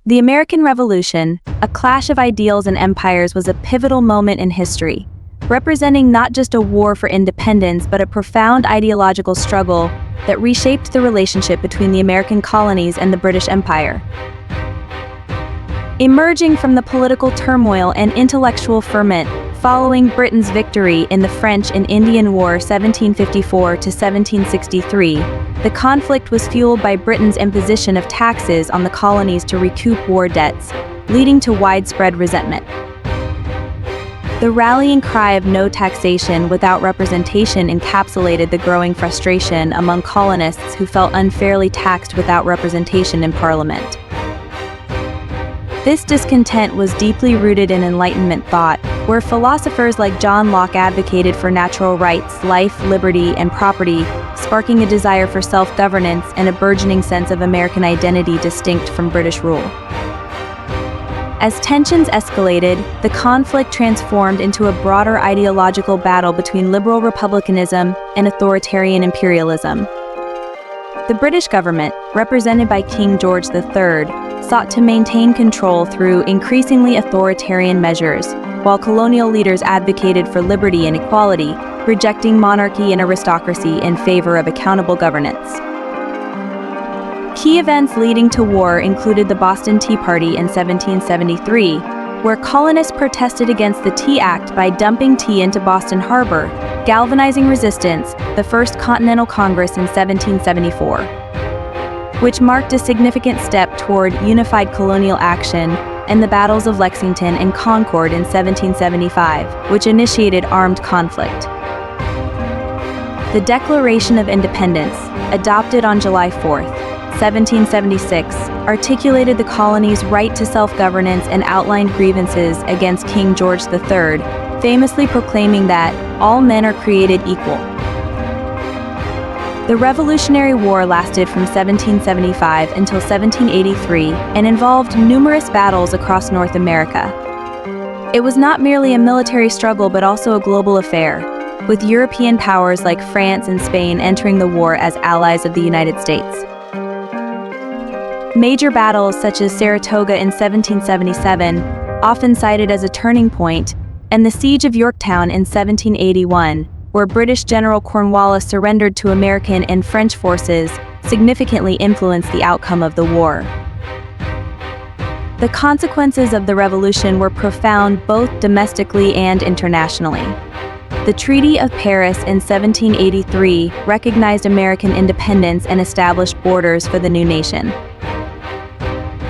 The American Revolution, a clash of ideals and empires, was a pivotal moment in history, representing not just a war for independence but a profound ideological struggle that reshaped the relationship between the American colonies and the British Empire. Emerging from the political turmoil and intellectual ferment following Britain's victory in the French and Indian War 1754 to 1763, the conflict was fueled by Britain's imposition of taxes on the colonies to recoup war debts, leading to widespread resentment. The rallying cry of no taxation without representation encapsulated the growing frustration among colonists who felt unfairly taxed without representation in Parliament. This discontent was deeply rooted in Enlightenment thought, where philosophers like John Locke advocated for natural rights, life, liberty, and property, sparking a desire for self-governance and a burgeoning sense of American identity distinct from British rule. As tensions escalated, the conflict transformed into a broader ideological battle between liberal republicanism and authoritarian imperialism. The British government, represented by King George III, sought to maintain control through increasingly authoritarian measures, while colonial leaders advocated for liberty and equality, rejecting monarchy and aristocracy in favor of accountable governance. Key events leading to war included the Boston Tea Party in 1773, where colonists protested against the Tea Act by dumping tea into Boston Harbor, galvanizing resistance, the First Continental Congress in 1774, which marked a significant step toward unified colonial action, and the battles of Lexington and Concord in 1775, which initiated armed conflict. The Declaration of Independence, adopted on July 4, 1776, articulated the colony's right to self-governance and outlined grievances against King George III, famously proclaiming that all men are created equal. The Revolutionary War lasted from 1775 until 1783 and involved numerous battles across North America. It was not merely a military struggle but also a global affair, with European powers like France and Spain entering the war as allies of the United States. Major battles such as Saratoga in 1777, often cited as a turning point, and the Siege of Yorktown in 1781, where British General Cornwallis surrendered to American and French forces, significantly influenced the outcome of the war. The consequences of the revolution were profound both domestically and internationally. The Treaty of Paris in 1783 recognized American independence and established borders for the new nation.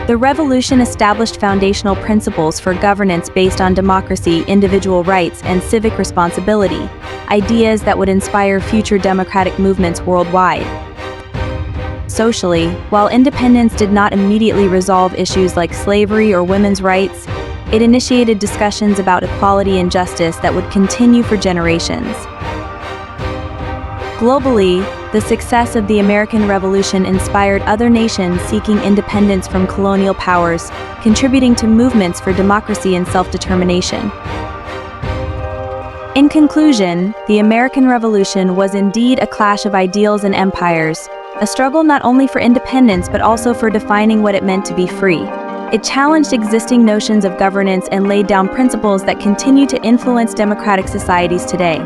The revolution established foundational principles for governance based on democracy, individual rights, and civic responsibility, ideas that would inspire future democratic movements worldwide. Socially, while independence did not immediately resolve issues like slavery or women's rights, it initiated discussions about equality and justice that would continue for generations. Globally, the success of the American Revolution inspired other nations seeking independence from colonial powers, contributing to movements for democracy and self-determination. In conclusion, the American Revolution was indeed a clash of ideals and empires, a struggle not only for independence but also for defining what it meant to be free. It challenged existing notions of governance and laid down principles that continue to influence democratic societies today.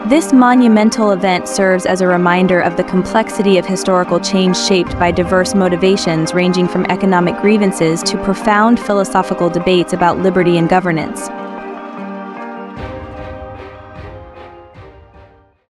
This monumental event serves as a reminder of the complexity of historical change shaped by diverse motivations ranging from economic grievances to profound philosophical debates about liberty and governance.